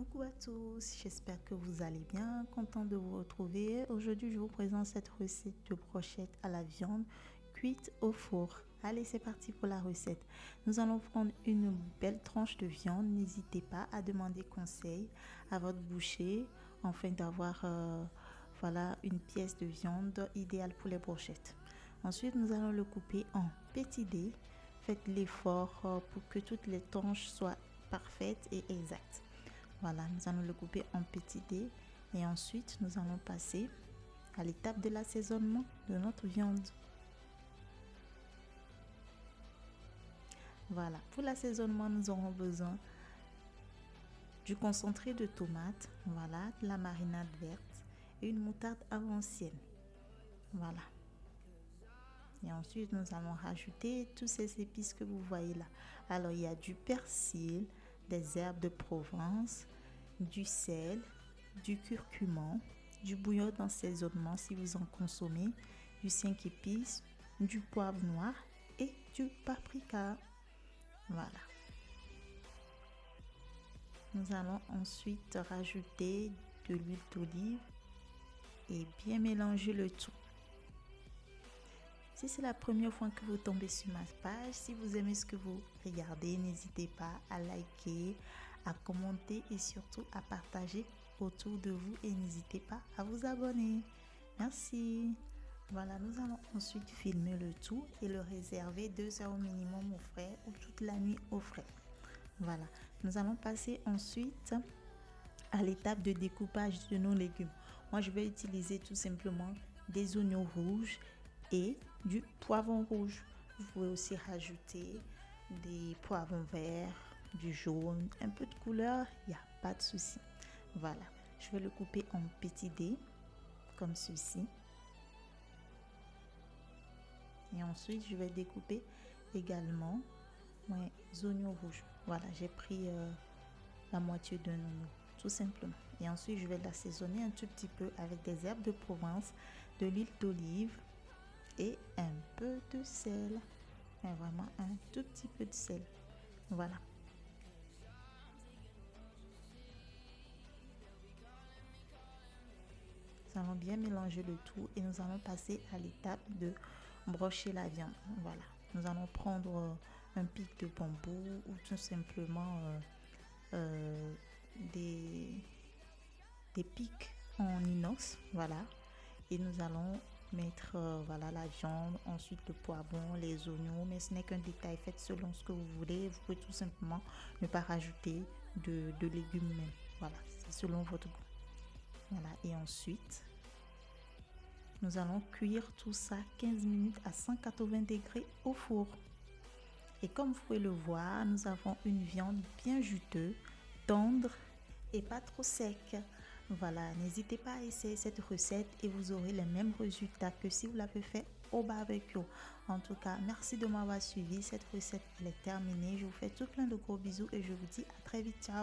Coucou à tous, j'espère que vous allez bien, content de vous retrouver. Aujourd'hui, je vous présente cette recette de brochettes à la viande cuite au four. Allez, c'est parti pour la recette. Nous allons prendre une belle tranche de viande. N'hésitez pas à demander conseil à votre boucher afin d'avoir une pièce de viande idéale pour les brochettes. Ensuite, nous allons le couper en petits dés. Faites l'effort pour que toutes les tranches soient parfaites et exactes. Voilà, nous allons le couper en petits dés et ensuite nous allons passer à l'étape de l'assaisonnement de notre viande. Voilà, pour l'assaisonnement, nous aurons besoin du concentré de tomate, voilà, de la marinade verte et une moutarde à l'ancienne. Voilà. Et ensuite, nous allons rajouter tous ces épices que vous voyez là. Alors, il y a du persil, des herbes de Provence, du sel, du curcuma, du bouillon d'assaisonnement si vous en consommez, du 5 épices, du poivre noir et du paprika. Voilà. Nous allons ensuite rajouter de l'huile d'olive et bien mélanger le tout. Si c'est la première fois que vous tombez sur ma page, si vous aimez ce que vous regardez, n'hésitez pas à liker, à commenter et surtout à partager autour de vous et n'hésitez pas à vous abonner. Merci. Voilà, nous allons ensuite filmer le tout et le réserver 2 heures au minimum au frais ou toute la nuit au frais. Voilà, nous allons passer ensuite à l'étape de découpage de nos légumes. Moi, je vais utiliser tout simplement des oignons rouges et du poivron rouge. Vous pouvez aussi rajouter des poivrons verts, du jaune, un peu de couleur, il n'y a pas de souci. Voilà, je vais le couper en petits dés, comme ceci. Et ensuite, je vais découper également mes oignons rouges. Voilà, j'ai pris la moitié d'un oignon, tout simplement. Et ensuite, je vais l'assaisonner un tout petit peu avec des herbes de Provence, de l'huile d'olive et un peu de sel. Mais vraiment un tout petit peu de sel. Voilà. Nous allons bien mélanger le tout et nous allons passer à l'étape de brocher la viande. Voilà. Nous allons prendre un pic de bambou ou tout simplement des pics en inox. Voilà. Et nous allons mettre la viande, ensuite le poivron, les oignons, mais ce n'est qu'un détail, faites selon ce que vous voulez. Vous pouvez tout simplement ne pas rajouter de légumes même. Voilà, c'est selon votre goût. Voilà, et ensuite nous allons cuire tout ça 15 minutes à 180 degrés au four. Et comme vous pouvez le voir, nous avons une viande bien juteuse, tendre et pas trop sec. Voilà, n'hésitez pas à essayer cette recette et vous aurez les mêmes résultats que si vous l'avez fait au barbecue. En tout cas, merci de m'avoir suivi. Cette recette elle est terminée. Je vous fais tout plein de gros bisous et je vous dis à très vite. Ciao.